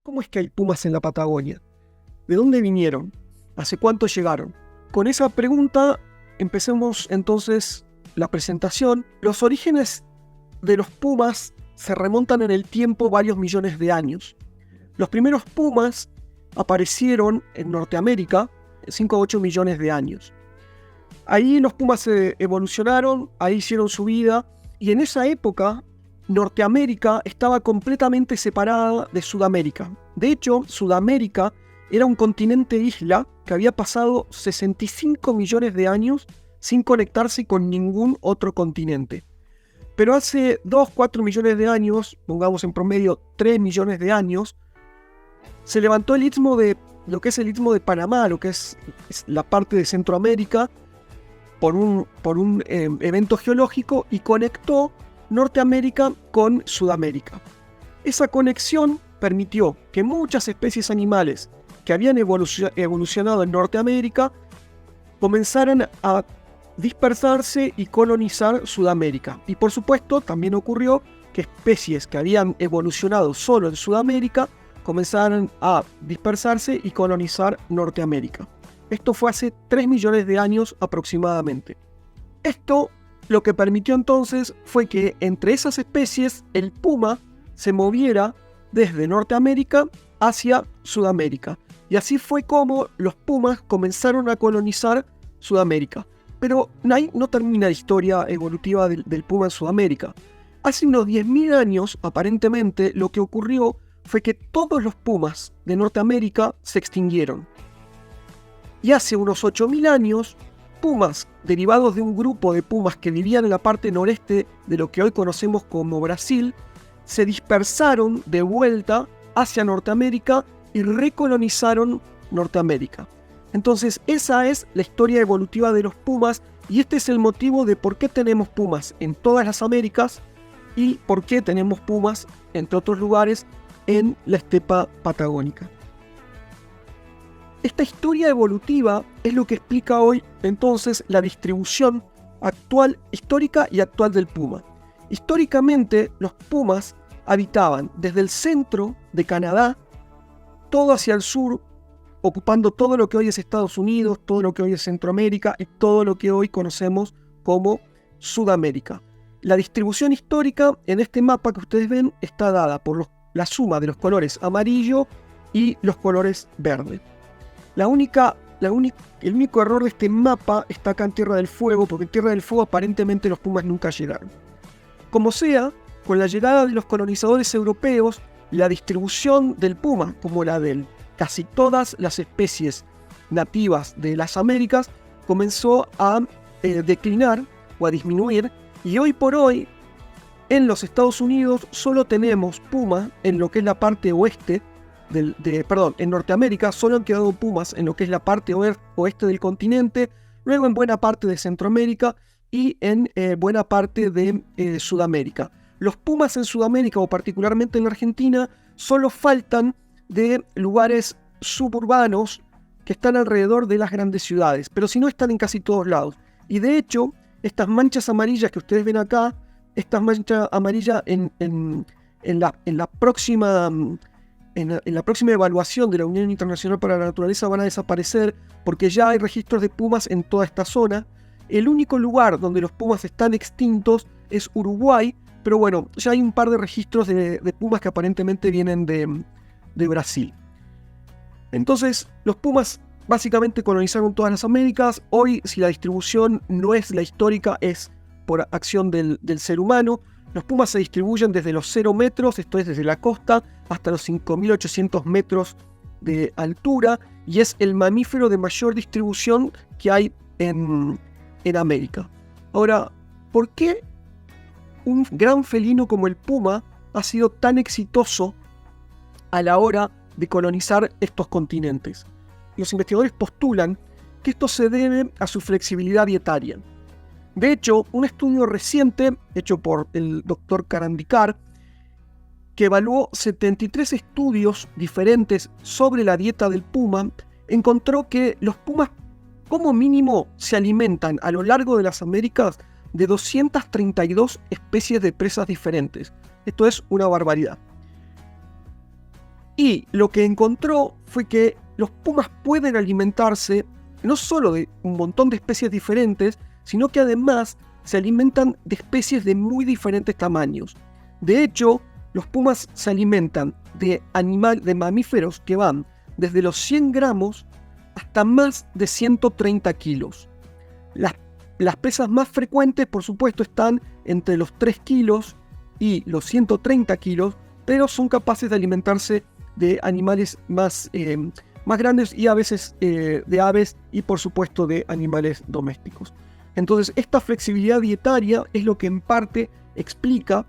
¿Cómo es que hay pumas en la Patagonia? ¿De dónde vinieron? ¿Hace cuánto llegaron? Con esa pregunta empecemos entonces la presentación. Los orígenes de los pumas se remontan en el tiempo varios millones de años. Los primeros pumas aparecieron en Norteamérica 5 a 8 millones de años. Ahí los pumas se evolucionaron, ahí hicieron su vida, y en esa época Norteamérica estaba completamente separada de Sudamérica. De hecho, Sudamérica era un continente isla que había pasado 65 millones de años sin conectarse con ningún otro continente. Pero hace 2, 4 millones de años, pongamos en promedio 3 millones de años, se levantó el istmo de lo que es el istmo de Panamá, lo que es la parte de Centroamérica, por un evento geológico, y conectó Norteamérica con Sudamérica. Esa conexión permitió que muchas especies animales que habían evolucionado en Norteamérica comenzaran a dispersarse y colonizar Sudamérica. Y por supuesto también ocurrió que especies que habían evolucionado solo en Sudamérica comenzaron a dispersarse y colonizar Norteamérica. Esto fue hace 3 millones de años aproximadamente. Esto lo que permitió entonces fue que entre esas especies el puma se moviera desde Norteamérica hacia Sudamérica. Y así fue como los pumas comenzaron a colonizar Sudamérica. Pero ahí no termina la historia evolutiva del puma en Sudamérica. Hace unos 10.000 años, aparentemente, lo que ocurrió fue que todos los pumas de Norteamérica se extinguieron. Y hace unos 8.000 años, pumas derivados de un grupo de pumas que vivían en la parte noreste de lo que hoy conocemos como Brasil, se dispersaron de vuelta hacia Norteamérica y recolonizaron Norteamérica. Entonces esa es la historia evolutiva de los pumas, y este es el motivo de por qué tenemos pumas en todas las Américas y por qué tenemos pumas, entre otros lugares, en la estepa patagónica. Esta historia evolutiva es lo que explica hoy entonces la distribución actual, histórica y actual del puma. Históricamente los pumas habitaban desde el centro de Canadá, todo hacia el sur, ocupando todo lo que hoy es Estados Unidos, todo lo que hoy es Centroamérica y todo lo que hoy conocemos como Sudamérica. La distribución histórica en este mapa que ustedes ven está dada por la suma de los colores amarillo y los colores verde. El único error de este mapa está acá en Tierra del Fuego, porque en Tierra del Fuego aparentemente los pumas nunca llegaron. Como sea, con la llegada de los colonizadores europeos, la distribución del puma, como la de casi todas las especies nativas de las Américas, comenzó a declinar o a disminuir, y hoy por hoy en los Estados Unidos solo tenemos puma en lo que es la parte oeste, en Norteamérica solo han quedado pumas en lo que es la parte oeste del continente, luego en buena parte de Centroamérica y en buena parte de Sudamérica. Los pumas en Sudamérica, o particularmente en la Argentina, solo faltan de lugares suburbanos que están alrededor de las grandes ciudades, pero si no, están en casi todos lados. Y de hecho, estas manchas amarillas que ustedes ven acá, estas manchas amarillas en la próxima evaluación de la Unión Internacional para la Naturaleza van a desaparecer, porque ya hay registros de pumas en toda esta zona. El único lugar donde los pumas están extintos es Uruguay, pero bueno, ya hay un par de registros de pumas que aparentemente vienen de Brasil. Entonces, los pumas básicamente colonizaron todas las Américas. Hoy, si la distribución no es la histórica, es por acción del ser humano. Los pumas se distribuyen desde los 0 metros, esto es desde la costa, hasta los 5.800 metros de altura, y es el mamífero de mayor distribución que hay en América. Ahora, ¿por qué un gran felino como el puma ha sido tan exitoso a la hora de colonizar estos continentes? Los investigadores postulan que esto se debe a su flexibilidad dietaria. De hecho, un estudio reciente hecho por el Dr. Karandikar, que evaluó 73 estudios diferentes sobre la dieta del puma, encontró que los pumas como mínimo se alimentan a lo largo de las Américas de 232 especies de presas diferentes. Esto es una barbaridad. Y lo que encontró fue que los pumas pueden alimentarse no solo de un montón de especies diferentes, sino que además se alimentan de especies de muy diferentes tamaños. De hecho, los pumas se alimentan de mamíferos que van desde los 100 gramos hasta más de 130 kilos. Las presas más frecuentes, por supuesto, están entre los 3 kilos y los 130 kilos, pero son capaces de alimentarse de animales más grandes y a veces de aves y por supuesto de animales domésticos. Entonces esta flexibilidad dietaria es lo que en parte explica,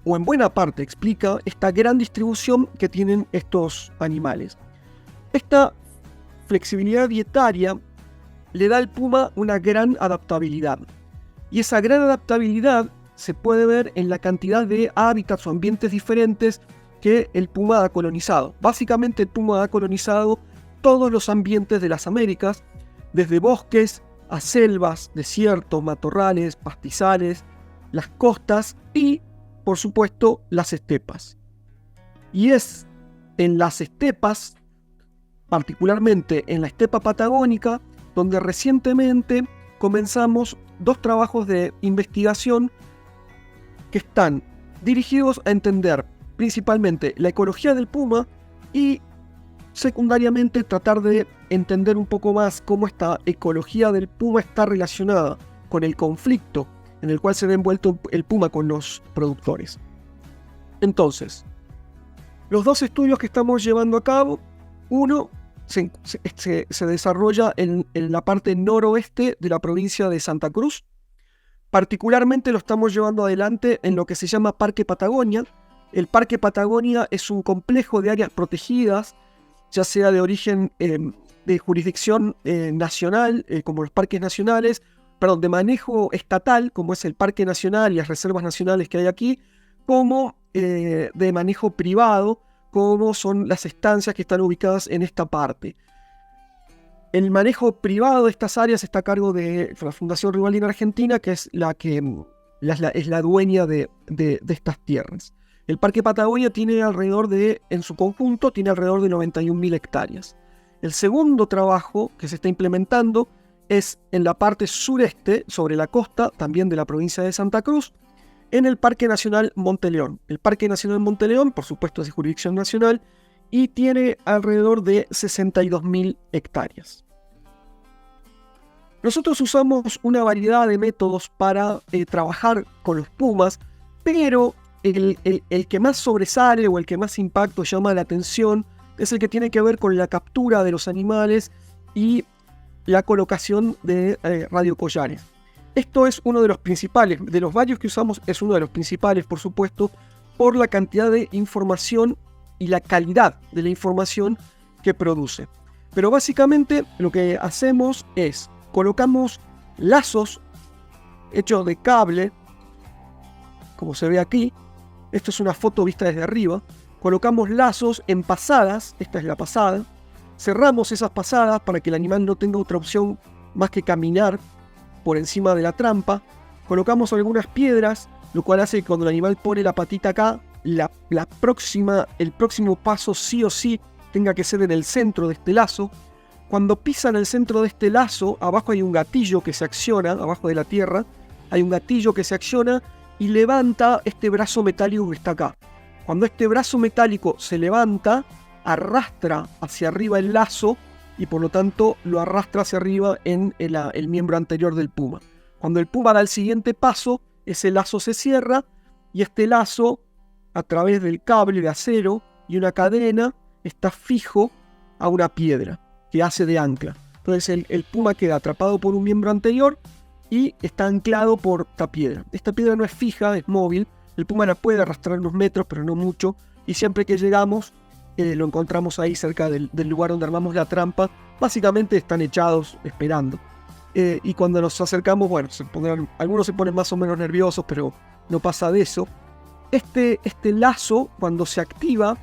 o en buena parte explica, esta gran distribución que tienen estos animales. Esta flexibilidad dietaria le da al puma una gran adaptabilidad. Y esa gran adaptabilidad se puede ver en la cantidad de hábitats o ambientes diferentes que el puma ha colonizado. Básicamente el puma ha colonizado todos los ambientes de las Américas, desde bosques a selvas, desiertos, matorrales, pastizales, las costas y, por supuesto, las estepas. Y es en las estepas, particularmente en la estepa patagónica, donde recientemente comenzamos 2 trabajos de investigación que están dirigidos a entender principalmente la ecología del puma y secundariamente tratar de entender un poco más cómo esta ecología del puma está relacionada con el conflicto en el cual se ve envuelto el puma con los productores. Entonces, los 2 estudios que estamos llevando a cabo, uno se desarrolla en la parte noroeste de la provincia de Santa Cruz. Particularmente lo estamos llevando adelante en lo que se llama Parque Patagonia. El Parque Patagonia es un complejo de áreas protegidas, ya sea de origen de jurisdicción nacional, como los parques nacionales, de manejo estatal, como es el Parque Nacional y las reservas nacionales que hay aquí, como de manejo privado, como son las estancias que están ubicadas en esta parte. El manejo privado de estas áreas está a cargo de la Fundación Rivalina Argentina, que es la dueña de estas tierras. El Parque Patagonia tiene en su conjunto, tiene alrededor de 91.000 hectáreas. El segundo trabajo que se está implementando es en la parte sureste, sobre la costa, también de la provincia de Santa Cruz, en el Parque Nacional Monte León. El Parque Nacional Monte León, por supuesto, es de jurisdicción nacional y tiene alrededor de 62.000 hectáreas. Nosotros usamos una variedad de métodos para trabajar con los pumas, pero el que más sobresale o el que más impacto llama la atención es el que tiene que ver con la captura de los animales y la colocación de radiocollares. Esto es uno de los principales, de los varios que usamos, es uno de los principales, por supuesto, por la cantidad de información y la calidad de la información que produce. Pero básicamente lo que hacemos es colocamos lazos hechos de cable, como se ve aquí. Esto es una foto vista desde arriba. Colocamos lazos en pasadas, esta es la pasada. Cerramos esas pasadas para que el animal no tenga otra opción más que caminar por encima de la trampa. Colocamos algunas piedras, lo cual hace que cuando el animal pone la patita acá, el próximo paso sí o sí tenga que ser en el centro de este lazo. Cuando pisan el centro de este lazo, abajo hay un gatillo que se acciona, abajo de la tierra, hay un gatillo que se acciona y levanta este brazo metálico que está acá. Cuando este brazo metálico se levanta, arrastra hacia arriba el lazo y por lo tanto lo arrastra hacia arriba en el miembro anterior del puma. Cuando el puma da el siguiente paso, ese lazo se cierra y este lazo, a través del cable de acero y una cadena, está fijo a una piedra que hace de ancla. Entonces el puma queda atrapado por un miembro anterior y está anclado por esta piedra. Esta piedra no es fija, es móvil. El puma la puede arrastrar unos metros, pero no mucho. Y siempre que llegamos, lo encontramos ahí cerca del lugar donde armamos la trampa. Básicamente están echados esperando. Y cuando nos acercamos, bueno, algunos se ponen más o menos nerviosos, pero no pasa de eso. Este lazo, cuando se activa,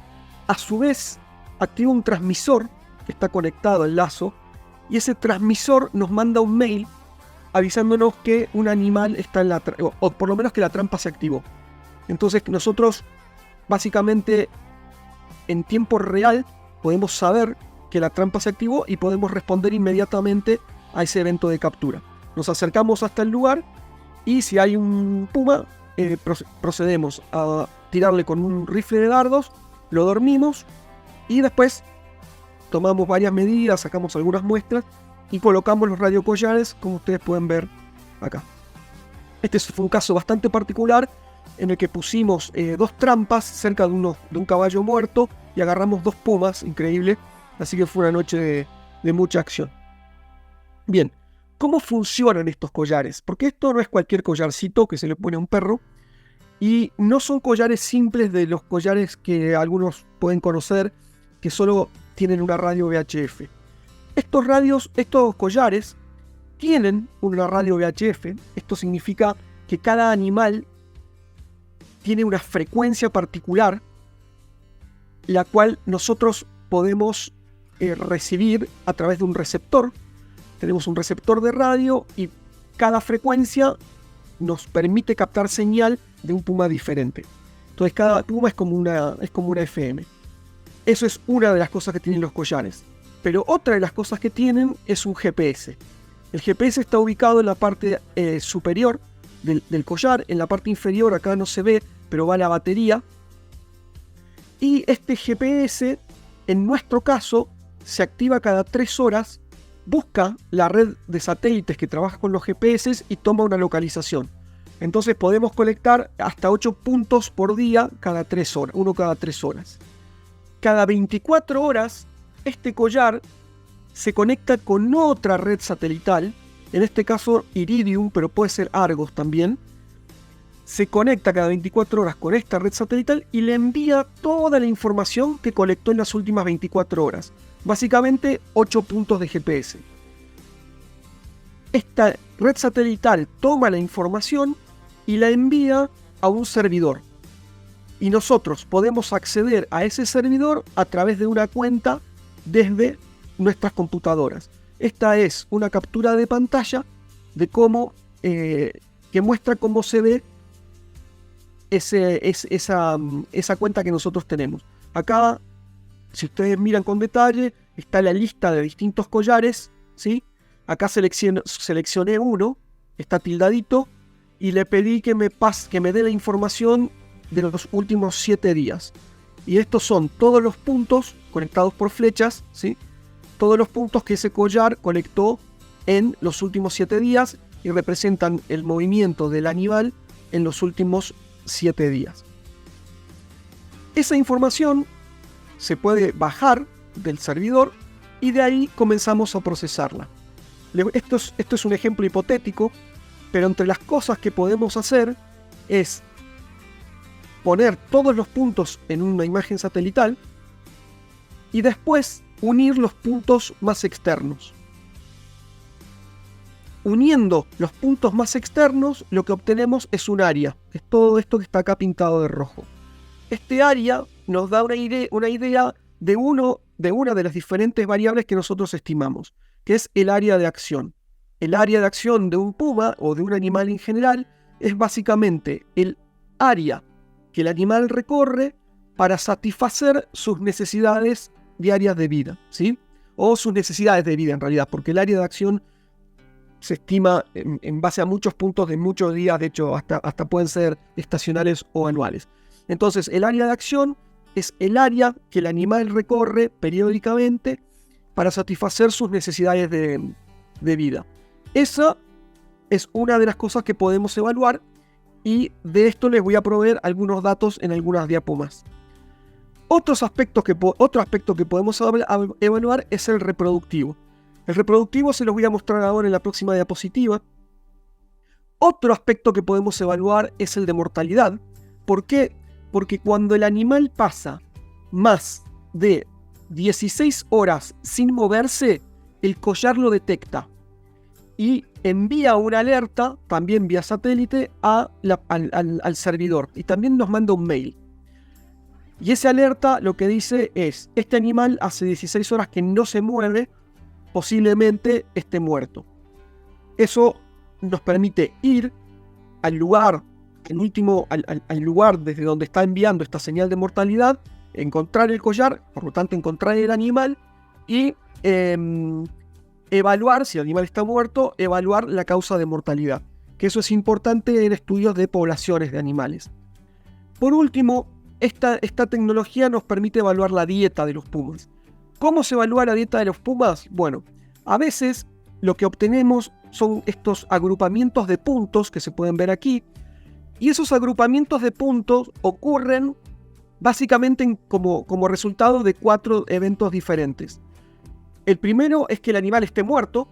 a su vez activa un transmisor que está conectado al lazo. Y ese transmisor nos manda un mail avisándonos que un animal está en la trampa, o por lo menos que la trampa se activó. Entonces nosotros básicamente en tiempo real podemos saber que la trampa se activó y podemos responder inmediatamente a ese evento de captura. Nos acercamos hasta el lugar y si hay un puma, procedemos a tirarle con un rifle de dardos, lo dormimos y después tomamos varias medidas, sacamos algunas muestras y colocamos los radiocollares, como ustedes pueden ver acá. Este fue un caso bastante particular en el que pusimos 2 trampas cerca de un caballo muerto y agarramos 2 pumas, increíble. Así que fue una noche de mucha acción. Bien, ¿cómo funcionan estos collares? Porque esto no es cualquier collarcito que se le pone a un perro y no son collares simples de los collares que algunos pueden conocer, que solo tienen una radio VHF. Estos collares tienen una radio VHF. Esto significa que cada animal tiene una frecuencia particular, la cual nosotros podemos recibir a través de un receptor. Tenemos un receptor de radio y cada frecuencia nos permite captar señal de un puma diferente. Entonces cada puma es como una FM. Eso es una de las cosas que tienen los collares. Pero otra de las cosas que tienen es un GPS. El GPS está ubicado en la parte superior del collar. En la parte inferior acá no se ve, pero va la batería. Y este GPS, en nuestro caso, se activa cada 3 horas, busca la red de satélites que trabaja con los GPS y toma una localización. Entonces podemos colectar hasta 8 puntos por día cada 3 horas, uno cada 3 horas. Cada 24 horas, este collar se conecta con otra red satelital, en este caso Iridium, pero puede ser Argos también. Se conecta cada 24 horas con esta red satelital y le envía toda la información que colectó en las últimas 24 horas. Básicamente 8 puntos de GPS. Esta red satelital toma la información y la envía a un servidor. Y nosotros podemos acceder a ese servidor a través de una cuenta desde nuestras computadoras. Esta es una captura de pantalla de cómo que muestra cómo se ve esa cuenta que nosotros tenemos. Acá, si ustedes miran con detalle, está la lista de distintos collares, ¿sí? Acá seleccioné uno, está tildadito, y le pedí que me dé la información de los últimos 7 días. Y estos son todos los puntos conectados por flechas, ¿sí? Todos los puntos que ese collar colectó en los últimos 7 días y representan el movimiento del animal en los últimos 7 días. Esa información se puede bajar del servidor y de ahí comenzamos a procesarla. Esto es un ejemplo hipotético, pero entre las cosas que podemos hacer es poner todos los puntos en una imagen satelital y después unir los puntos más externos. Uniendo los puntos más externos, lo que obtenemos es un área. Es todo esto que está acá pintado de rojo. Este área nos da una idea de una de las diferentes variables que nosotros estimamos, que es el área de acción. El área de acción de un puma o de un animal en general es básicamente el área que el animal recorre para satisfacer sus necesidades diarias de vida, ¿sí? O sus necesidades de vida en realidad, porque el área de acción se estima en base a muchos puntos de muchos días, de hecho hasta pueden ser estacionales o anuales. Entonces el área de acción es el área que el animal recorre periódicamente para satisfacer sus necesidades de vida. Esa es una de las cosas que podemos evaluar y de esto les voy a proveer algunos datos en algunas diapomas. Otro aspecto que podemos evaluar es el reproductivo. El reproductivo se los voy a mostrar ahora en la próxima diapositiva. Otro aspecto que podemos evaluar es el de mortalidad. ¿Por qué? Porque cuando el animal pasa más de 16 horas sin moverse, el collar lo detecta y envía una alerta, también vía satélite, al servidor. Y también nos manda un mail. Y esa alerta lo que dice es: este animal hace 16 horas que no se mueve, posiblemente esté muerto. Eso nos permite ir al lugar, al lugar desde donde está enviando esta señal de mortalidad encontrar el collar, por lo tanto encontrar el animal y evaluar, si el animal está muerto, evaluar la causa de mortalidad, que eso es importante en estudios de poblaciones de animales. Por último, esta tecnología nos permite evaluar la dieta de los pumas. ¿Cómo se evalúa la dieta de los pumas? Bueno, a veces lo que obtenemos son estos agrupamientos de puntos que se pueden ver aquí, y esos agrupamientos de puntos ocurren básicamente como resultado de 4 eventos diferentes. El primero es que el animal esté muerto.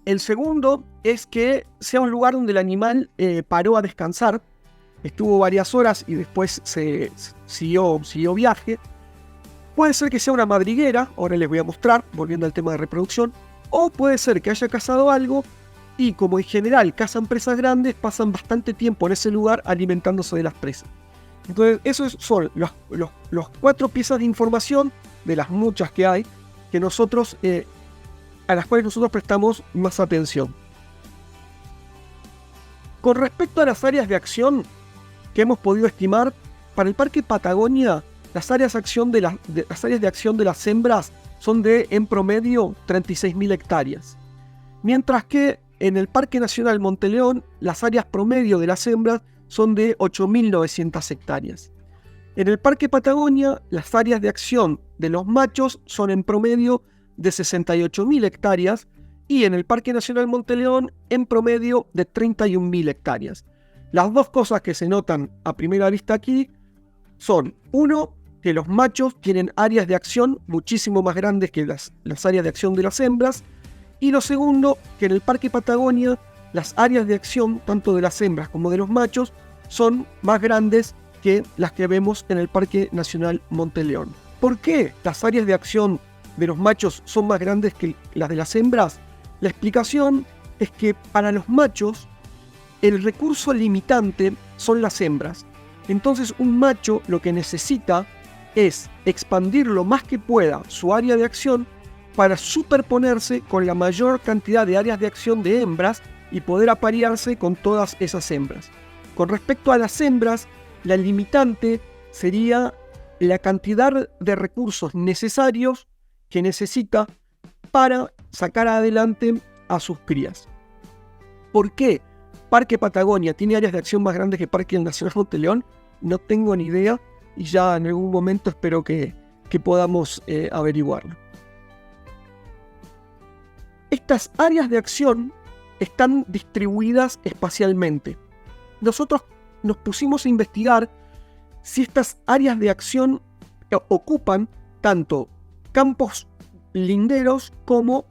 El segundo es que sea un lugar donde el animal paró a descansar, estuvo varias horas y después se siguió viaje. Puede ser que sea una madriguera, ahora les voy a mostrar, volviendo al tema de reproducción, o puede ser que haya cazado algo y, como en general cazan presas grandes, pasan bastante tiempo en ese lugar alimentándose de las presas. Entonces, esos son los 4 piezas de información, de las muchas que hay, que nosotros, a las cuales nosotros prestamos más atención. Con respecto a las áreas de acción que hemos podido estimar, para el Parque Patagonia, las áreas de acción de las hembras son de, en promedio, 36.000 hectáreas. Mientras que en el Parque Nacional Monte León, las áreas promedio de las hembras son de 8.900 hectáreas. En el Parque Patagonia, las áreas de acción de los machos son en promedio de 68.000 hectáreas y en el Parque Nacional Monte León en promedio de 31.000 hectáreas. Las dos cosas que se notan a primera vista aquí son, uno, que los machos tienen áreas de acción muchísimo más grandes que las áreas de acción de las hembras, y lo segundo, que en el Parque Patagonia las áreas de acción tanto de las hembras como de los machos son más grandes que las que vemos en el Parque Nacional Monte León. ¿Por qué las áreas de acción de los machos son más grandes que las de las hembras? La explicación es que para los machos el recurso limitante son las hembras. Entonces un macho lo que necesita es expandir lo más que pueda su área de acción para superponerse con la mayor cantidad de áreas de acción de hembras y poder aparearse con todas esas hembras. Con respecto a las hembras, la limitante sería la cantidad de recursos necesarios que necesita para sacar adelante a sus crías. ¿Por qué Parque Patagonia tiene áreas de acción más grandes que Parque Nacional Monte León? No tengo ni idea y ya en algún momento espero que podamos averiguarlo. Estas áreas de acción están distribuidas espacialmente. Nosotros nos pusimos a investigar si estas áreas de acción ocupan tanto campos linderos como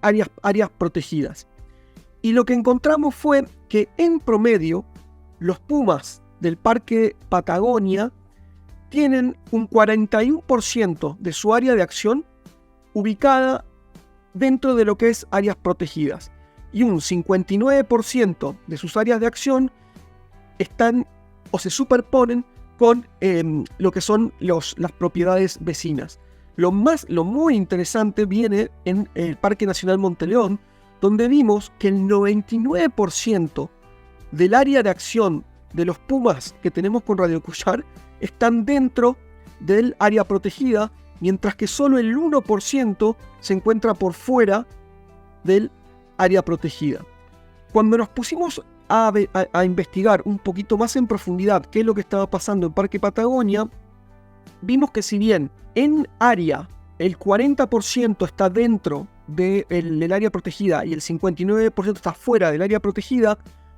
áreas protegidas. Y lo que encontramos fue que en promedio los pumas del Parque Patagonia tienen un 41% de su área de acción ubicada dentro de lo que es áreas protegidas y un 59% de sus áreas de acción están o se superponen con lo que son las propiedades vecinas. Lo muy interesante viene en el Parque Nacional Monte León, donde vimos que el 99% del área de acción de los pumas que tenemos con radiocollar están dentro del área protegida, mientras que solo el 1% se encuentra por fuera del área protegida. Cuando nos pusimos a investigar un poquito más en profundidad qué es lo que estaba pasando en Parque Patagonia, vimos que si bien en área el 40% está dentro del área protegida y el 59% está fuera del área protegida,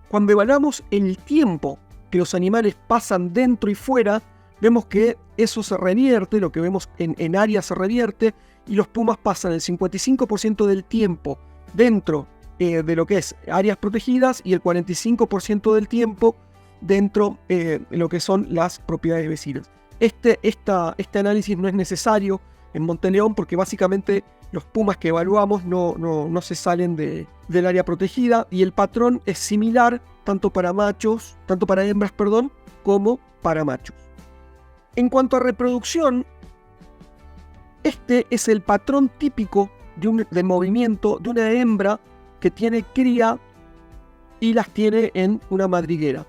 cuando evaluamos el tiempo que los animales pasan dentro y fuera, vemos que eso se revierte, lo que vemos en área se revierte, y los pumas pasan el 55% del tiempo dentro de lo que es áreas protegidas y el 45% del tiempo dentro de lo que son las propiedades vecinas. Este análisis no es necesario en Monte León porque básicamente los pumas que evaluamos no se salen del área protegida y el patrón es similar tanto para hembras, como para machos. En cuanto a reproducción, este es el patrón típico de movimiento de una hembra que tiene cría y las tiene en una madriguera.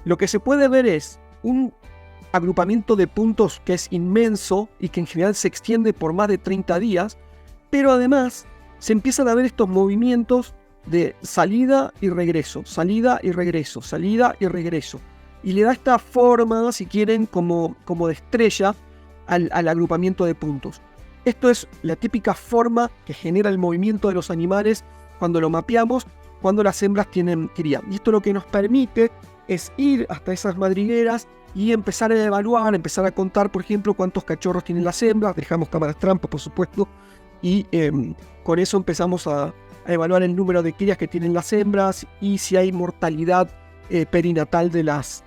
Lo que se puede ver es un agrupamiento de puntos que es inmenso y que en general se extiende por más de 30 días, pero además se empiezan a ver estos movimientos de salida y regreso, salida y regreso, salida y regreso. Y le da esta forma, si quieren, como de estrella al agrupamiento de puntos. Esto es la típica forma que genera el movimiento de los animales cuando lo mapeamos, cuando las hembras tienen cría. Y esto lo que nos permite es ir hasta esas madrigueras y empezar a evaluar, empezar a contar, por ejemplo, cuántos cachorros tienen las hembras. Dejamos cámaras trampa, por supuesto, y con eso empezamos a evaluar el número de crías que tienen las hembras y si hay mortalidad perinatal de las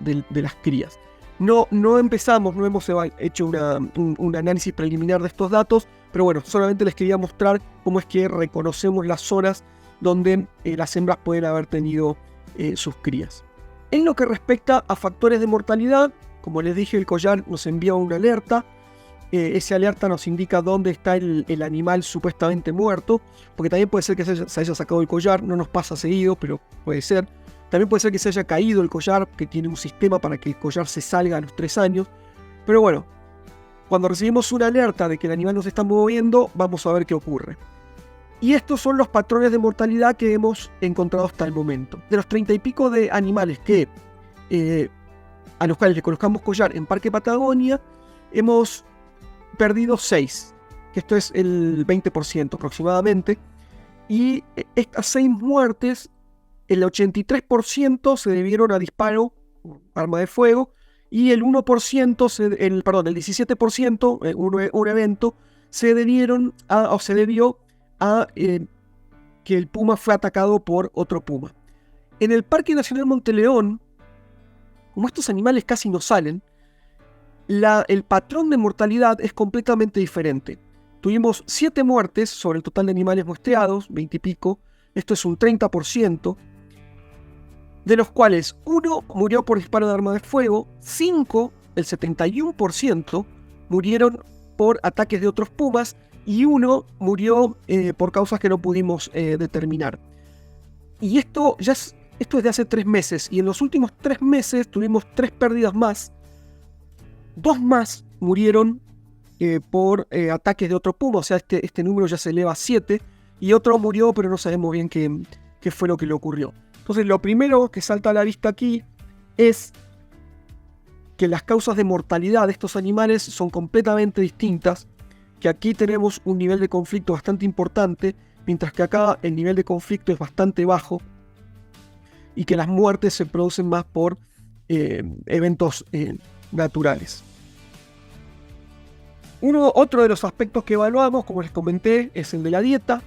crías. No hemos hecho un análisis preliminar de estos datos, pero bueno, solamente les quería mostrar cómo es que reconocemos las zonas donde las hembras pueden haber tenido sus crías. En lo que respecta a factores de mortalidad, como les dije, el collar nos envía una alerta. Esa alerta nos indica dónde está el animal supuestamente muerto, porque también puede ser que se haya sacado el collar, no nos pasa seguido, pero puede ser. También puede ser que se haya caído el collar, que tiene un sistema para que el collar se salga a los 3 años. Pero bueno, cuando recibimos una alerta de que el animal no se está moviendo, vamos a ver qué ocurre. Y estos son los patrones de mortalidad que hemos encontrado hasta el momento. De los 30 y pico de animales a los cuales le colocamos collar en Parque Patagonia, hemos perdido 6, que esto es el 20% aproximadamente. Y estas 6 muertes, el 83% se debieron a disparo, arma de fuego, y el 1%, el 17%, un evento, se debió a que el puma fue atacado por otro puma. En el Parque Nacional Monteleón, como estos animales casi no salen, el patrón de mortalidad es completamente diferente. Tuvimos 7 muertes sobre el total de animales muestreados, 20 y pico, esto es un 30%, de los cuales 1 murió por disparo de arma de fuego, 5, el 71%, murieron por ataques de otros pumas y 1 murió por causas que no pudimos determinar. Y esto es de hace 3 meses, y en los últimos 3 meses tuvimos 3 pérdidas más. 2 más murieron por ataques de otro puma, o sea, este número ya se eleva a 7, y otro murió, pero no sabemos bien qué fue lo que le ocurrió. Entonces, lo primero que salta a la vista aquí es que las causas de mortalidad de estos animales son completamente distintas, que aquí tenemos un nivel de conflicto bastante importante, mientras que acá el nivel de conflicto es bastante bajo, y que las muertes se producen más por eventos naturales. Otro de los aspectos que evaluamos, como les comenté, es el de la dieta.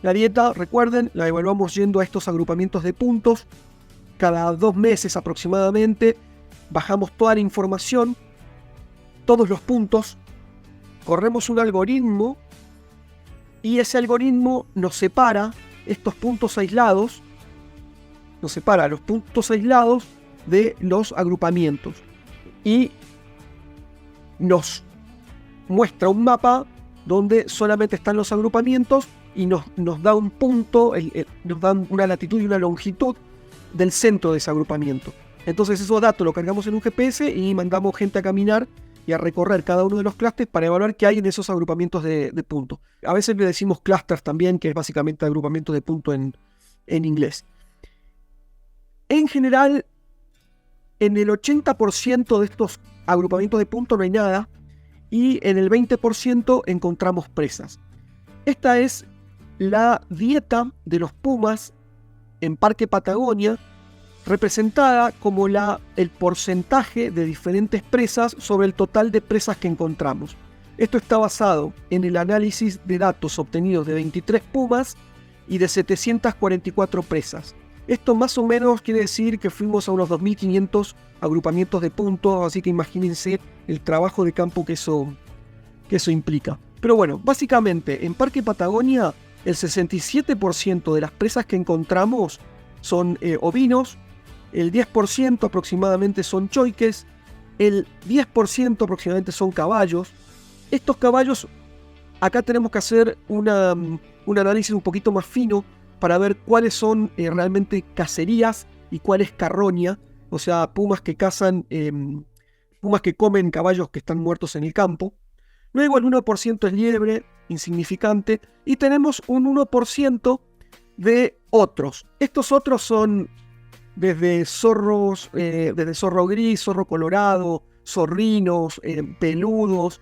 La dieta, recuerden, la evaluamos yendo a estos agrupamientos de puntos. Cada 2 meses aproximadamente bajamos toda la información, todos los puntos, corremos un algoritmo y ese algoritmo nos separa estos puntos aislados, nos separa los puntos aislados de los agrupamientos y nos muestra un mapa donde solamente están los agrupamientos y nos da un punto, nos da una latitud y una longitud del centro de ese agrupamiento. Entonces esos datos los cargamos en un GPS y mandamos gente a caminar y a recorrer cada uno de los clústeres para evaluar qué hay en esos agrupamientos de puntos. A veces le decimos clusters también, que es básicamente agrupamiento de punto en inglés. En general, en el 80% de estos agrupamientos de punto no hay nada y en el 20% encontramos presas. Esta es la dieta de los pumas en Parque Patagonia, representada como el porcentaje de diferentes presas sobre el total de presas que encontramos. Esto está basado en el análisis de datos obtenidos de 23 pumas y de 744 presas. Esto más o menos quiere decir que fuimos a unos 2.500 agrupamientos de puntos, así que imagínense el trabajo de campo que eso implica. Pero bueno, básicamente en Parque Patagonia el 67% de las presas que encontramos son ovinos, el 10% aproximadamente son choiques, el 10% aproximadamente son caballos. Estos caballos, acá tenemos que hacer un análisis un poquito más fino para ver cuáles son realmente cacerías y cuál es carroña. o sea, pumas que cazan, pumas que comen caballos que están muertos en el campo. Luego el 1% es liebre, insignificante, y tenemos un 1% de otros. Estos otros son desde zorros, desde zorro gris, zorro colorado, zorrinos, peludos,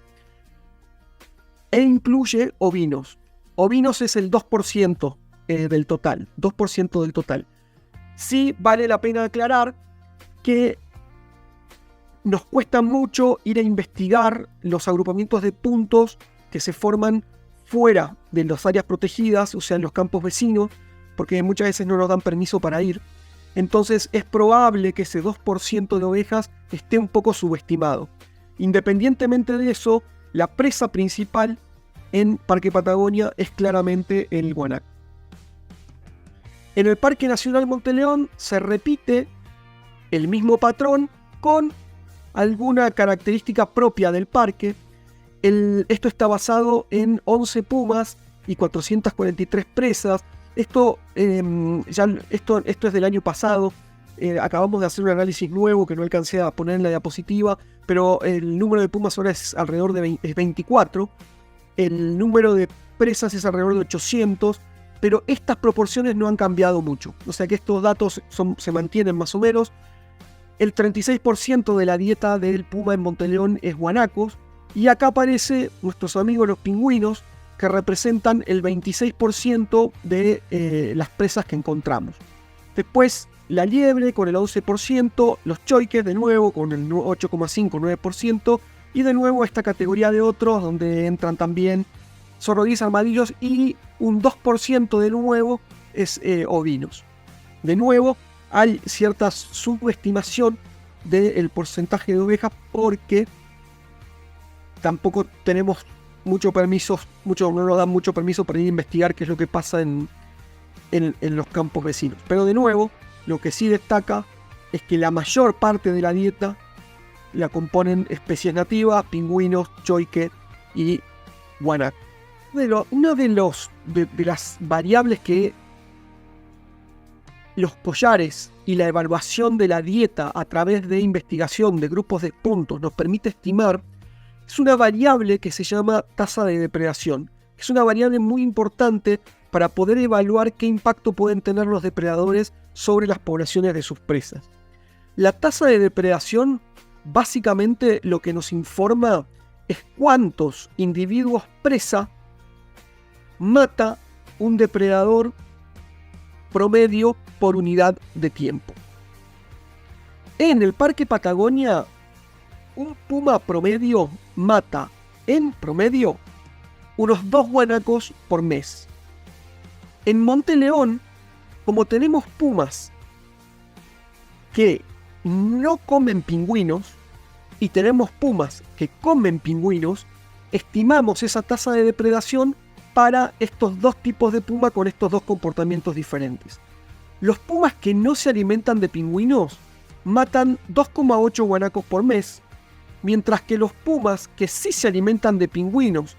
e incluye ovinos. Ovinos es el 2% del total, 2% del total. Sí vale la pena aclarar que nos cuesta mucho ir a investigar los agrupamientos de puntos que se forman fuera de las áreas protegidas, o sea, en los campos vecinos, porque muchas veces no nos dan permiso para ir. Entonces es probable que ese 2% de ovejas esté un poco subestimado. Independientemente de eso, la presa principal en Parque Patagonia es claramente el guanaco. En el Parque Nacional Monte León se repite el mismo patrón con alguna característica propia del parque. Esto está basado en 11 pumas y 443 presas. Esto es del año pasado. Acabamos de hacer un análisis nuevo que no alcancé a poner en la diapositiva, pero el número de pumas ahora es alrededor de 24. El número de presas es alrededor de 800, pero estas proporciones no han cambiado mucho. O sea que estos datos se mantienen más o menos. El 36% de la dieta del puma en Monte León es guanacos. Y acá aparecen nuestros amigos los pingüinos, que representan el 26% de las presas que encontramos. Después la liebre con el 11%, los choiques de nuevo con el 8,5-9%, y de nuevo esta categoría de otros donde entran también zorro gris, armadillos, y un 2% de nuevo es ovinos. De nuevo hay cierta subestimación del porcentaje de ovejas porque tampoco tenemos no nos dan mucho permiso para ir a investigar qué es lo que pasa en los campos vecinos. Pero de nuevo, lo que sí destaca es que la mayor parte de la dieta la componen especies nativas, pingüinos, choique y guanaco. Una de las variables que los collares y la evaluación de la dieta a través de investigación de grupos de puntos nos permite estimar es una variable que se llama tasa de depredación. Es una variable muy importante para poder evaluar qué impacto pueden tener los depredadores sobre las poblaciones de sus presas. La tasa de depredación básicamente lo que nos informa es cuántos individuos presa mata un depredador promedio por unidad de tiempo. En el Parque Patagonia, un puma promedio mata en promedio unos 2 guanacos por mes. En Monte León, como tenemos pumas que no comen pingüinos y tenemos pumas que comen pingüinos, estimamos esa tasa de depredación para estos dos tipos de puma con estos dos comportamientos diferentes. Los pumas que no se alimentan de pingüinos matan 2,8 guanacos por mes, mientras que los pumas que sí se alimentan de pingüinos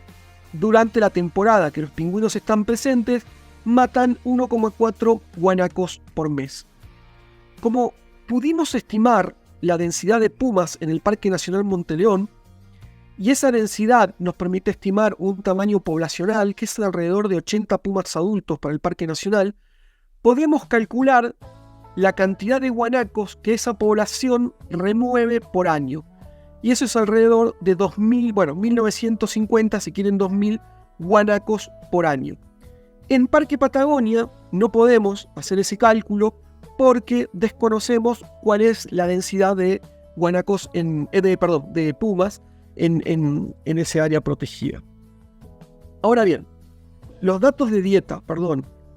durante la temporada que los pingüinos están presentes, matan 1,4 guanacos por mes. Como pudimos estimar la densidad de pumas en el Parque Nacional Monte León, y esa densidad nos permite estimar un tamaño poblacional que es de alrededor de 80 pumas adultos para el Parque Nacional, podemos calcular la cantidad de guanacos que esa población remueve por año. Y eso es alrededor de 1950, si quieren 2000 guanacos por año. En Parque Patagonia no podemos hacer ese cálculo porque desconocemos cuál es la densidad de guanacos de pumas en ese área protegida. Ahora bien, los datos de dieta,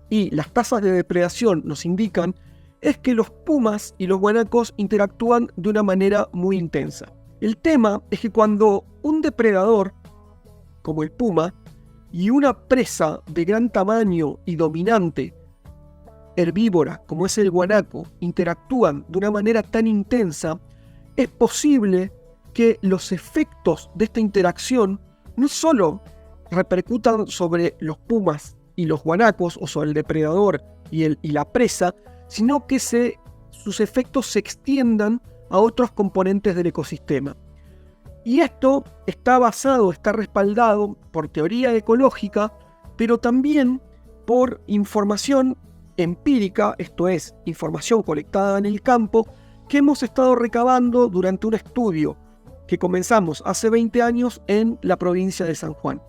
y las tasas de depredación nos indican es que los pumas y los guanacos interactúan de una manera muy intensa. El tema es que cuando un depredador, como el puma, y una presa de gran tamaño y dominante, herbívora, como es el guanaco, interactúan de una manera tan intensa, es posible que los efectos de esta interacción no solo repercutan sobre los pumas y los guanacos, o sobre el depredador y la presa, sino que se sus efectos se extiendan a otros componentes del ecosistema. Y esto está respaldado por teoría ecológica, pero también por información empírica, esto es, información colectada en el campo, que hemos estado recabando durante un estudio que comenzamos hace 20 años en la provincia de San Juan.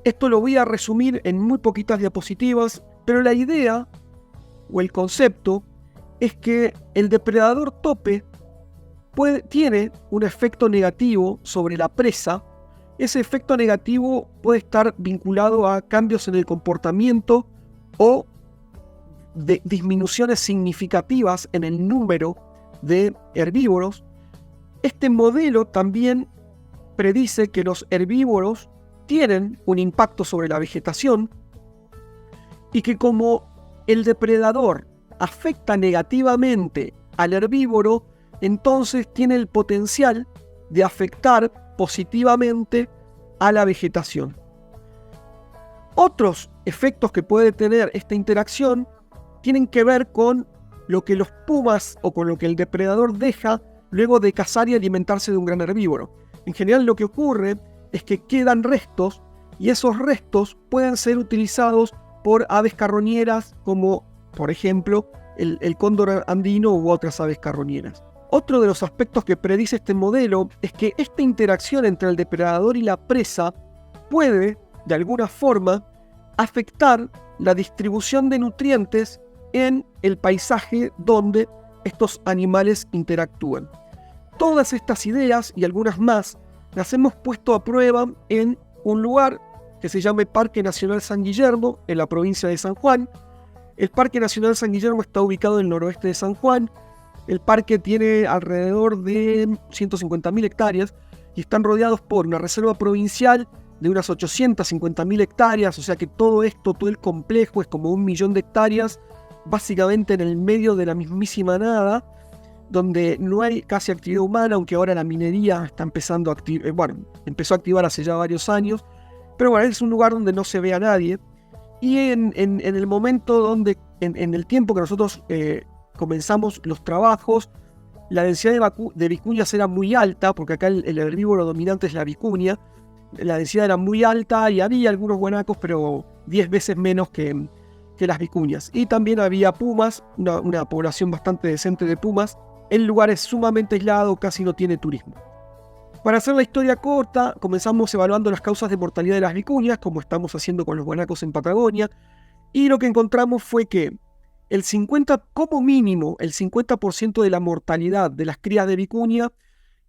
Esto lo voy a resumir en muy poquitas diapositivas, pero la idea o el concepto es que el depredador tope tiene un efecto negativo sobre la presa. Ese efecto negativo puede estar vinculado a cambios en el comportamiento o de disminuciones significativas en el número de herbívoros. Este modelo también predice que los herbívoros tienen un impacto sobre la vegetación y que como el depredador afecta negativamente al herbívoro, entonces tiene el potencial de afectar positivamente a la vegetación. Otros efectos que puede tener esta interacción tienen que ver con lo que los pumas o con lo que el depredador deja luego de cazar y alimentarse de un gran herbívoro. En general lo que ocurre es que quedan restos y esos restos pueden ser utilizados por aves carroñeras como, por ejemplo, el cóndor andino u otras aves carroñeras. Otro de los aspectos que predice este modelo es que esta interacción entre el depredador y la presa puede, de alguna forma, afectar la distribución de nutrientes en el paisaje donde estos animales interactúan. Todas estas ideas y algunas más las hemos puesto a prueba en un lugar que se llama Parque Nacional San Guillermo, en la provincia de San Juan. El Parque Nacional San Guillermo está ubicado en el noroeste de San Juan. El parque tiene alrededor de 150.000 hectáreas y están rodeados por una reserva provincial de unas 850.000 hectáreas, o sea que todo el complejo es como 1 millón de hectáreas, básicamente en el medio de la mismísima nada, donde no hay casi actividad humana, aunque ahora la minería está empezando a empezó a activar hace ya varios años, pero bueno, es un lugar donde no se ve a nadie. Y en el momento donde, en el tiempo que nosotros comenzamos los trabajos, la densidad de vicuñas era muy alta, porque acá el herbívoro dominante es la vicuña. La densidad era muy alta y había algunos guanacos, pero 10 veces menos que las vicuñas. Y también había pumas, una población bastante decente de pumas. El lugar es sumamente aislado, casi no tiene turismo. Para hacer la historia corta, comenzamos evaluando las causas de mortalidad de las vicuñas, como estamos haciendo con los guanacos en Patagonia, y lo que encontramos fue que como mínimo el 50% de la mortalidad de las crías de vicuña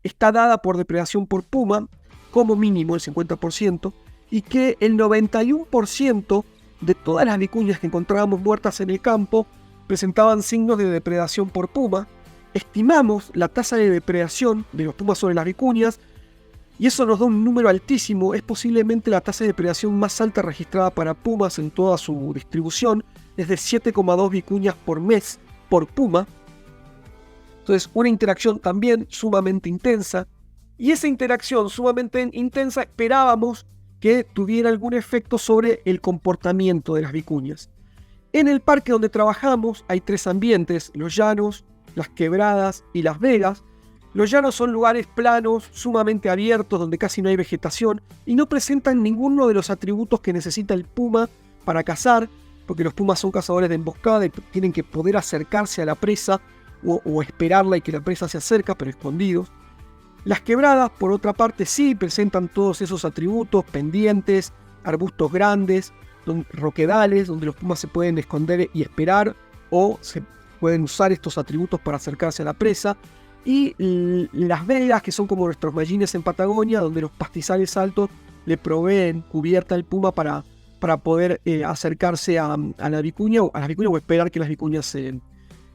está dada por depredación por puma, como mínimo el 50%, y que el 91% de todas las vicuñas que encontrábamos muertas en el campo presentaban signos de depredación por puma. Estimamos la tasa de depredación de los pumas sobre las vicuñas y eso nos da un número altísimo. Es posiblemente la tasa de depredación más alta registrada para pumas en toda su distribución, es de 7,2 vicuñas por mes por puma. Entonces, una interacción también sumamente intensa, y esa interacción sumamente intensa esperábamos que tuviera algún efecto sobre el comportamiento de las vicuñas. En el parque donde trabajamos hay 3 ambientes: los llanos, las quebradas y las vegas. Los llanos son lugares planos, sumamente abiertos, donde casi no hay vegetación y no presentan ninguno de los atributos que necesita el puma para cazar, porque los pumas son cazadores de emboscada y tienen que poder acercarse a la presa o esperarla y que la presa se acerca, pero escondidos. Las quebradas, por otra parte, sí presentan todos esos atributos: pendientes, arbustos grandes, roquedales, donde los pumas se pueden esconder y esperar, o se pueden usar estos atributos para acercarse a la presa. Y las vegas, que son como nuestros mallines en Patagonia, donde los pastizales altos le proveen cubierta al puma para poder acercarse a la vicuña o esperar que las vicuñas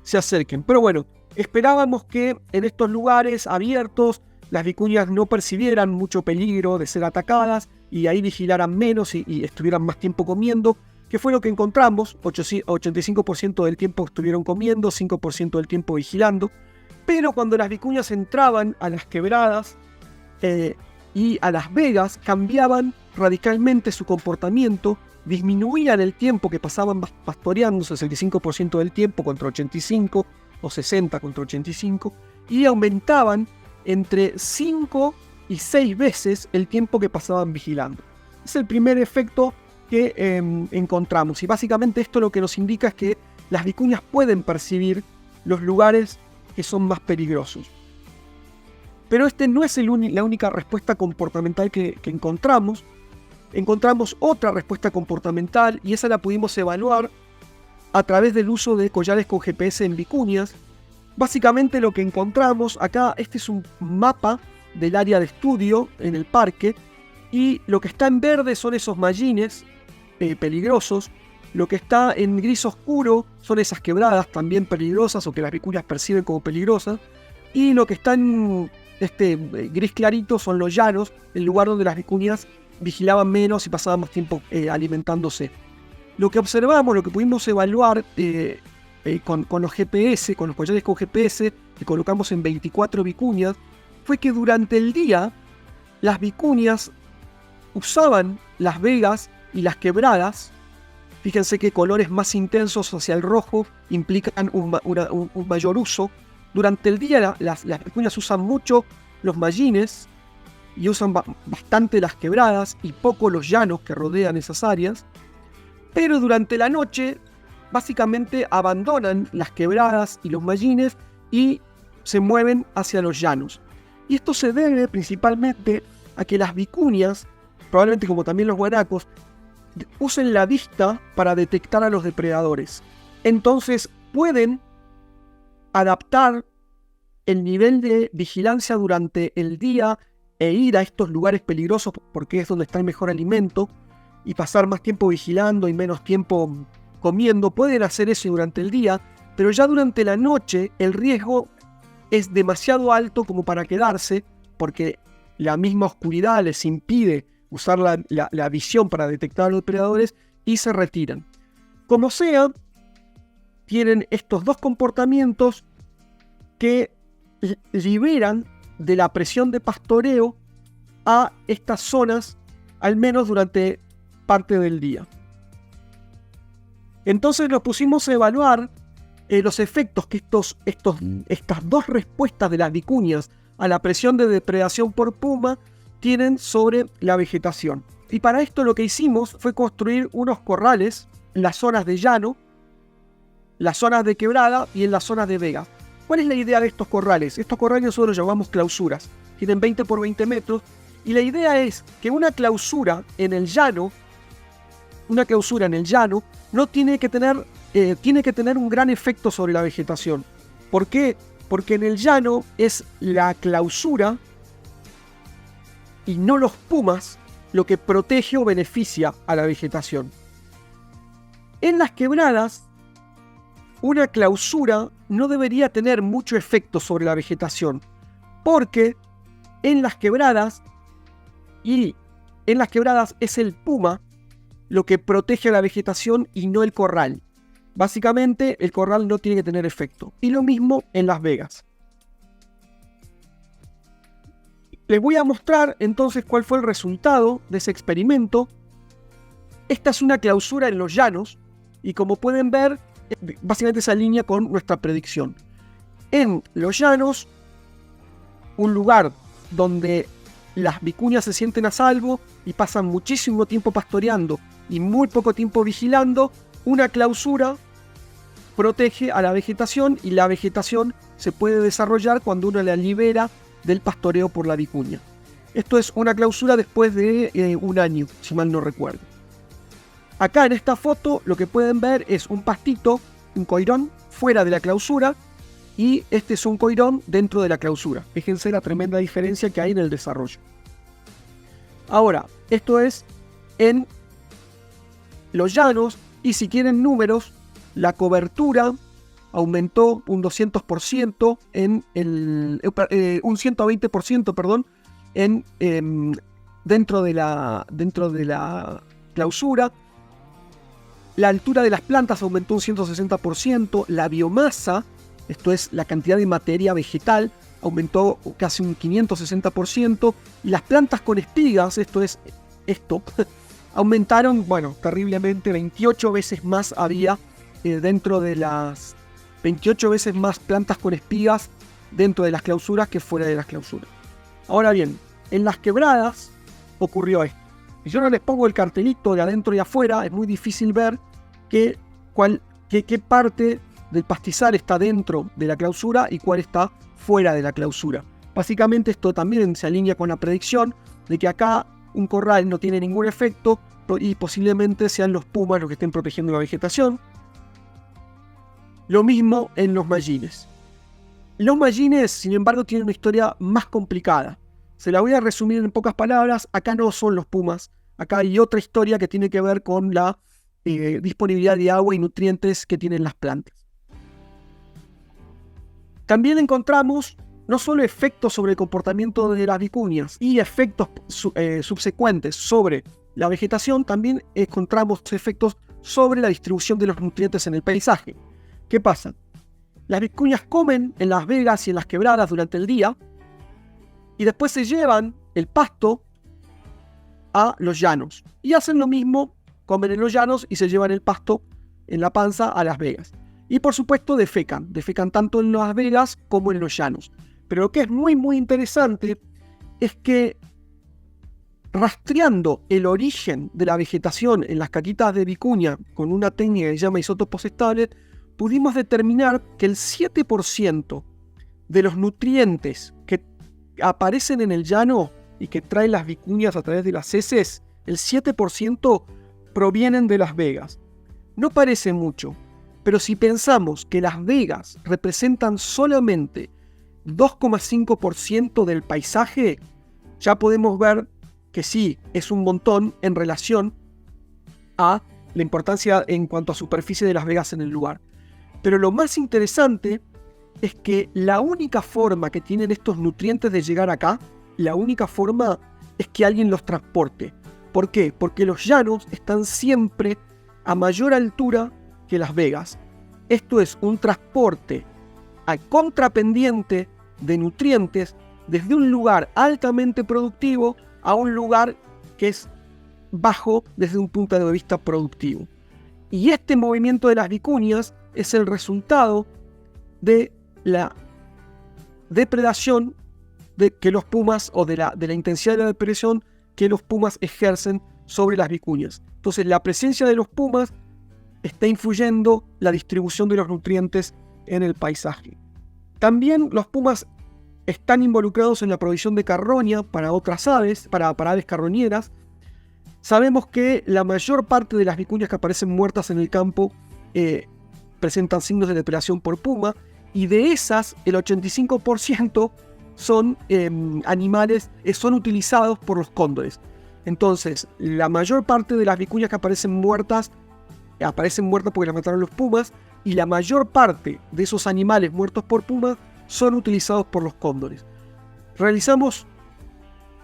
se acerquen. Pero bueno, esperábamos que en estos lugares abiertos las vicuñas no percibieran mucho peligro de ser atacadas y ahí vigilaran menos y estuvieran más tiempo comiendo, que fue lo que encontramos. 85% del tiempo estuvieron comiendo, 5% del tiempo vigilando. Pero cuando las vicuñas entraban a las quebradas y a las vegas, cambiaban radicalmente su comportamiento disminuían el tiempo que pasaban pastoreando, 65% del tiempo contra 85 o 60 contra 85, y aumentaban entre 5 y 6 veces el tiempo que pasaban vigilando. Es el primer efecto que encontramos, y básicamente esto lo que nos indica es que las vicuñas pueden percibir los lugares que son más peligrosos. Pero este no es la única respuesta comportamental que encontramos. Encontramos otra respuesta comportamental, y esa la pudimos evaluar a través del uso de collares con GPS en vicuñas. Básicamente lo que encontramos acá, este es un mapa del área de estudio en el parque, y lo que está en verde son esos mallines peligrosos. Lo que está en gris oscuro son esas quebradas también peligrosas o que las vicuñas perciben como peligrosas. Y lo que está en gris clarito son los llanos, el lugar donde las vicuñas vigilaban menos y pasaban más tiempo alimentándose. Lo que observamos, lo que pudimos evaluar con los GPS, con los collares con GPS que colocamos en 24 vicuñas, fue que durante el día las vicuñas usaban las vegas y las quebradas. Fíjense que colores más intensos hacia el rojo implican un mayor uso. Durante el día las vicuñas usan mucho los mallines y usan bastante las quebradas y poco los llanos que rodean esas áreas. Pero durante la noche básicamente abandonan las quebradas y los mallines y se mueven hacia los llanos. Y esto se debe principalmente a que las vicuñas, probablemente como también los guanacos, usen la vista para detectar a los depredadores. Entonces pueden adaptar el nivel de vigilancia durante el día e ir a estos lugares peligrosos porque es donde está el mejor alimento, y pasar más tiempo vigilando y menos tiempo comiendo. Pueden hacer eso durante el día, pero ya durante la noche el riesgo es demasiado alto como para quedarse, porque la misma oscuridad les impide usar la visión para detectar a los depredadores y se retiran. Como sea, tienen estos dos comportamientos que liberan de la presión de pastoreo a estas zonas, al menos durante parte del día. Entonces nos pusimos a evaluar los efectos que estas dos respuestas de las vicuñas a la presión de depredación por puma tienen sobre la vegetación. Y para esto lo que hicimos fue construir unos corrales en las zonas de llano, las zonas de quebrada y en las zonas de vega. ¿Cuál es la idea de estos corrales? Estos corrales nosotros los llamamos clausuras. Tienen 20 por 20 metros. Y la idea es que una clausura en el llano no tiene que tener un gran efecto sobre la vegetación. ¿Por qué? Porque en el llano es la clausura y no los pumas lo que protege o beneficia a la vegetación. En las quebradas, una clausura no debería tener mucho efecto sobre la vegetación, porque en las quebradas es el puma lo que protege a la vegetación y no el corral. Básicamente el corral no tiene que tener efecto. Y lo mismo en las vegas. Les voy a mostrar entonces cuál fue el resultado de ese experimento. Esta es una clausura en los llanos y como pueden ver, básicamente se alinea con nuestra predicción. En los llanos, un lugar donde las vicuñas se sienten a salvo y pasan muchísimo tiempo pastoreando y muy poco tiempo vigilando, una clausura protege a la vegetación y la vegetación se puede desarrollar cuando uno la libera del pastoreo por la vicuña. Esto es una clausura después de un año, si mal no recuerdo. Acá en esta foto lo que pueden ver es un pastito, un coirón, fuera de la clausura, y este es un coirón dentro de la clausura. Fíjense la tremenda diferencia que hay en el desarrollo. Ahora, esto es en los llanos, y si quieren números, la cobertura aumentó un 200% un 120%, perdón, dentro de la clausura. La altura de las plantas aumentó un 160%, la biomasa, esto es la cantidad de materia vegetal, aumentó casi un 560%, y las plantas con espigas, aumentaron, terriblemente, 28 veces más había dentro de las 28 veces más plantas con espigas dentro de las clausuras que fuera de las clausuras. Ahora bien, en las quebradas ocurrió esto. Si yo no les pongo el cartelito de adentro y afuera, es muy difícil ver qué parte del pastizal está dentro de la clausura y cuál está fuera de la clausura. Básicamente esto también se alinea con la predicción de que acá un corral no tiene ningún efecto y posiblemente sean los pumas los que estén protegiendo la vegetación. Lo mismo en los mallines. Los mallines, sin embargo, tienen una historia más complicada. Se la voy a resumir en pocas palabras. Acá no son los pumas. Acá hay otra historia que tiene que ver con la disponibilidad de agua y nutrientes que tienen las plantas. También encontramos no solo efectos sobre el comportamiento de las vicuñas y efectos subsecuentes sobre la vegetación, también encontramos efectos sobre la distribución de los nutrientes en el paisaje. ¿Qué pasa? Las vicuñas comen en las vegas y en las quebradas durante el día y después se llevan el pasto a los llanos. Y hacen lo mismo, comen en los llanos y se llevan el pasto en la panza a las vegas. Y por supuesto defecan tanto en las vegas como en los llanos. Pero lo que es muy muy interesante es que rastreando el origen de la vegetación en las caquitas de vicuña con una técnica que se llama isótopos estables, pudimos determinar que el 7% de los nutrientes que aparecen en el llano y que traen las vicuñas a través de las heces, el 7% provienen de las vegas. No parece mucho, pero si pensamos que las vegas representan solamente 2,5% del paisaje, ya podemos ver que sí, es un montón en relación a la importancia en cuanto a superficie de las vegas en el lugar. Pero lo más interesante es que la única forma que tienen estos nutrientes de llegar acá, la única forma es que alguien los transporte. ¿Por qué? Porque los llanos están siempre a mayor altura que las vegas. Esto es un transporte a contrapendiente de nutrientes desde un lugar altamente productivo a un lugar que es bajo desde un punto de vista productivo. Y este movimiento de las vicuñas es el resultado de la depredación que los pumas, o de la intensidad de la depredación que los pumas ejercen sobre las vicuñas. Entonces la presencia de los pumas está influyendo la distribución de los nutrientes en el paisaje. También los pumas están involucrados en la provisión de carroña para otras aves, para aves carroñeras. Sabemos que la mayor parte de las vicuñas que aparecen muertas en el campo presentan signos de depredación por puma, y de esas el 85% son animales, son utilizados por los cóndores. Entonces la mayor parte de las vicuñas que aparecen muertas porque las mataron los pumas, y la mayor parte de esos animales muertos por pumas son utilizados por los cóndores. Realizamos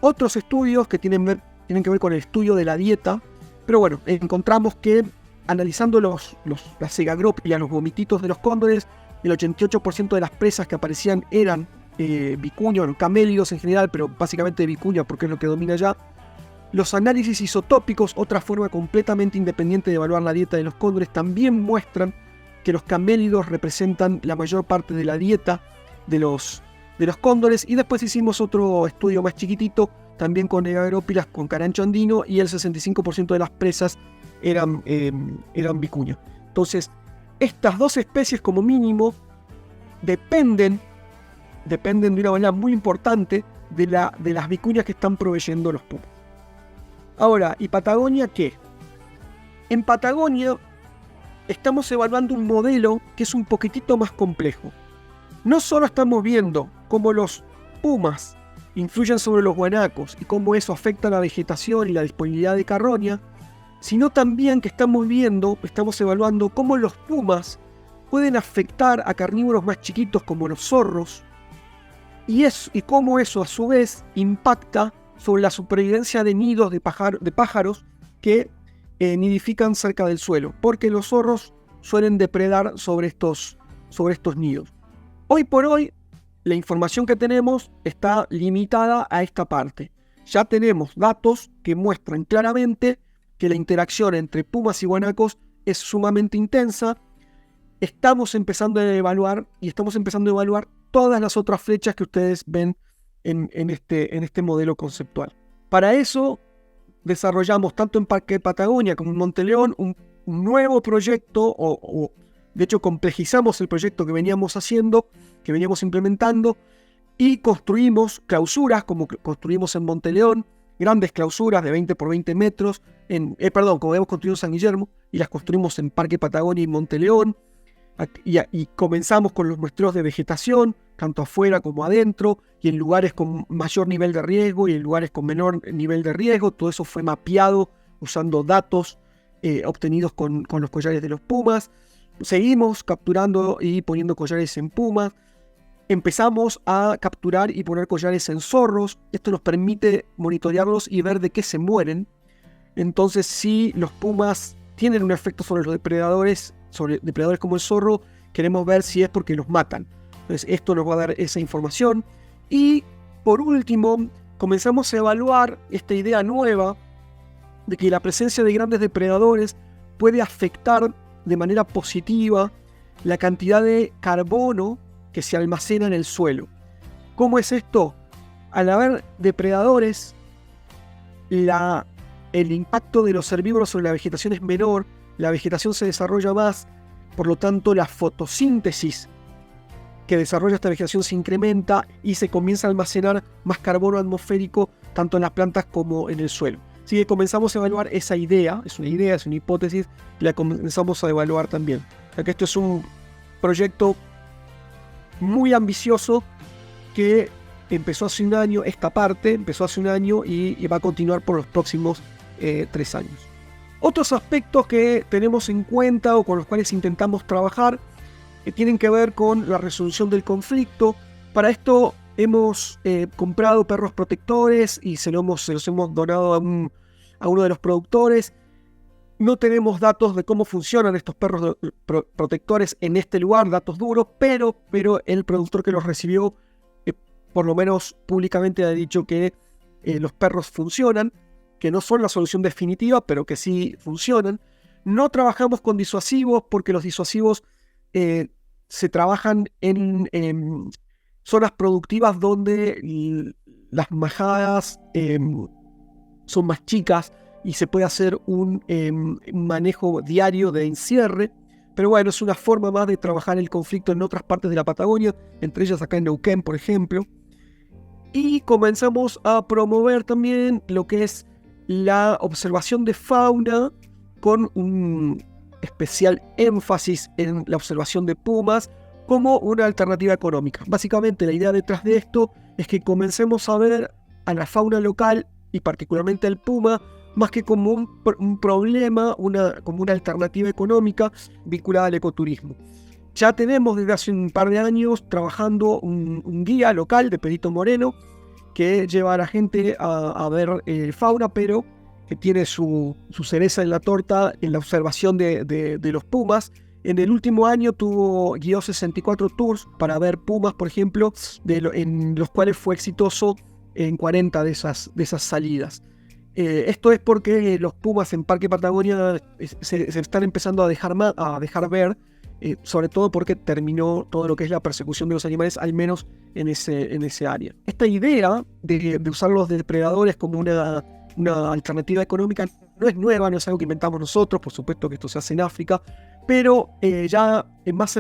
otros estudios que tienen que ver con el estudio de la dieta, pero bueno, encontramos que analizando las segagrópilas, los vomititos de los cóndores, el 88% de las presas que aparecían eran vicuña, camélidos en general, pero básicamente vicuña porque es lo que domina ya. Los análisis isotópicos, otra forma completamente independiente de evaluar la dieta de los cóndores, también muestran que los camélidos representan la mayor parte de la dieta de los cóndores. Y después hicimos otro estudio más chiquitito, también con egagrópilas con carancho andino, y el 65% de las presas eran vicuña. Entonces, estas dos especies como mínimo dependen de una manera muy importante de las vicuñas que están proveyendo los pumas. Ahora, ¿y Patagonia qué? En Patagonia estamos evaluando un modelo que es un poquitito más complejo. No solo estamos viendo cómo los pumas influyen sobre los guanacos y cómo eso afecta a la vegetación y la disponibilidad de carroña, sino también que estamos evaluando cómo los pumas pueden afectar a carnívoros más chiquitos como los zorros, y cómo eso a su vez impacta sobre la supervivencia de nidos de pájaros que nidifican cerca del suelo, porque los zorros suelen depredar sobre estos nidos. Hoy por hoy, la información que tenemos está limitada a esta parte. Ya tenemos datos que muestran claramente que la interacción entre pumas y guanacos es sumamente intensa. Estamos empezando a evaluar todas las otras flechas que ustedes ven en este modelo conceptual. Para eso desarrollamos tanto en Parque Patagonia como en Monteleón un nuevo proyecto, de hecho complejizamos el proyecto que veníamos haciendo, que veníamos implementando, y construimos clausuras como construimos en Monteleón, grandes clausuras de 20 por 20 metros, como hemos construido en San Guillermo, y las construimos en Parque Patagonia y Monteleón. Y comenzamos con los muestreos de vegetación, tanto afuera como adentro, y en lugares con mayor nivel de riesgo y en lugares con menor nivel de riesgo. Todo eso fue mapeado usando datos obtenidos con los collares de los pumas. Seguimos capturando y poniendo collares en pumas. Empezamos a capturar y poner collares en zorros. Esto nos permite monitorearlos y ver de qué se mueren. Entonces, si los pumas tienen un efecto sobre los depredadores, como el zorro, queremos ver si es porque los matan. Entonces, esto nos va a dar esa información. Y por último, comenzamos a evaluar esta idea nueva de que la presencia de grandes depredadores puede afectar de manera positiva la cantidad de carbono que se almacena en el suelo. ¿Cómo es esto? Al haber depredadores, el impacto de los herbívoros sobre la vegetación es menor, la vegetación se desarrolla más, por lo tanto la fotosíntesis que desarrolla esta vegetación se incrementa y se comienza a almacenar más carbono atmosférico tanto en las plantas como en el suelo. Así que comenzamos a evaluar esa idea, es una hipótesis, y la comenzamos a evaluar también. O sea que esto es un proyecto muy ambicioso que empezó hace un año, y va a continuar por los próximos 3 años. Otros aspectos que tenemos en cuenta o con los cuales intentamos trabajar tienen que ver con la resolución del conflicto. Para esto hemos comprado perros protectores y se los hemos donado a uno de los productores. No tenemos datos de cómo funcionan estos perros protectores en este lugar, datos duros, pero el productor que los recibió, por lo menos públicamente, ha dicho que los perros funcionan, que no son la solución definitiva, pero que sí funcionan. No trabajamos con disuasivos porque los disuasivos se trabajan en zonas productivas donde las majadas son más chicas y se puede hacer un manejo diario de encierre. Pero bueno, es una forma más de trabajar el conflicto en otras partes de la Patagonia, entre ellas acá en Neuquén, por ejemplo. Y comenzamos a promover también lo que es la observación de fauna, con un especial énfasis en la observación de pumas como una alternativa económica. Básicamente la idea detrás de esto es que comencemos a ver a la fauna local y particularmente al puma más que como un problema, como una alternativa económica vinculada al ecoturismo. Ya tenemos desde hace un par de años trabajando un guía local de Perito Moreno que lleva a la gente a ver fauna, pero que tiene su cereza en la torta en la observación de los pumas. En el último año guió 64 tours para ver pumas, por ejemplo, en los cuales fue exitoso en 40 de esas salidas. Esto es porque los pumas en Parque Patagonia se están empezando a dejar ver, sobre todo porque terminó todo lo que es la persecución de los animales, al menos en ese área. Esta idea de usar los depredadores como una alternativa económica no es nueva, no es algo que inventamos nosotros, por supuesto que esto se hace en África, pero ya más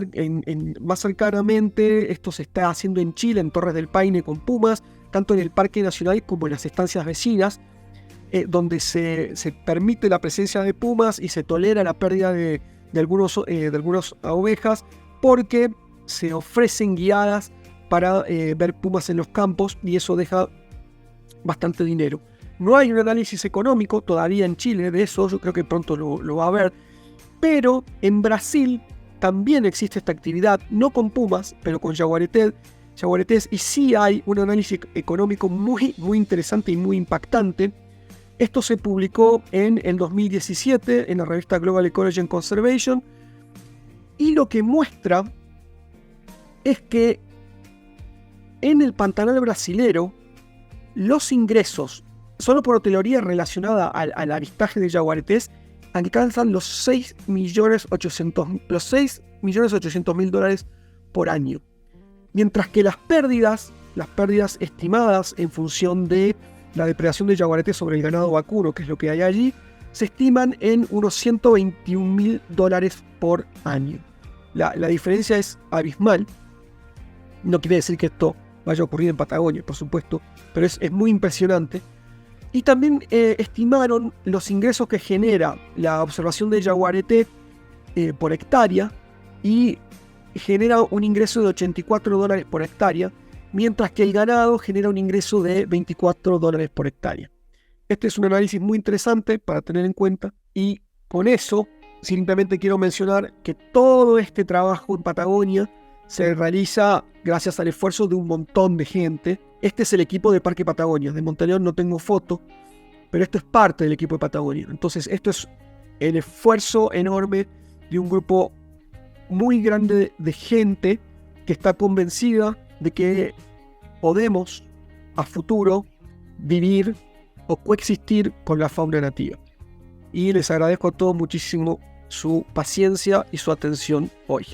cercanamente esto se está haciendo en Chile, en Torres del Paine con pumas, tanto en el Parque Nacional como en las estancias vecinas, donde se permite la presencia de pumas y se tolera la pérdida de algunas ovejas, porque se ofrecen guiadas para ver pumas en los campos y eso deja bastante dinero. No hay un análisis económico todavía en Chile de eso, yo creo que pronto lo va a haber, pero en Brasil también existe esta actividad, no con pumas, pero con jaguaretés, y sí hay un análisis económico muy, muy interesante y muy impactante. Esto se publicó en el 2017 en la revista Global Ecology and Conservation, y lo que muestra es que en el Pantanal brasilero los ingresos solo por hotelería relacionada al avistaje de jaguaretés, alcanzan los 6.800.000 dólares por año. Mientras que las pérdidas estimadas en función de la depredación de jaguaretés sobre el ganado vacuno, que es lo que hay allí, se estiman en unos 121.000 dólares por año. La diferencia es abismal. No quiere decir que esto vaya a ocurrir en Patagonia, por supuesto, pero es muy impresionante. Y también estimaron los ingresos que genera la observación de jaguareté por hectárea, y genera un ingreso de $84 por hectárea, mientras que el ganado genera un ingreso de $24 por hectárea. Este es un análisis muy interesante para tener en cuenta, y con eso simplemente quiero mencionar que todo este trabajo en Patagonia se realiza gracias al esfuerzo de un montón de gente. Este es el equipo de Parque Patagonia. De Monte León no tengo foto, pero esto es parte del equipo de Patagonia. Entonces esto es el esfuerzo enorme de un grupo muy grande de gente que está convencida de que podemos a futuro vivir o coexistir con la fauna nativa. Y les agradezco a todos muchísimo su paciencia y su atención hoy.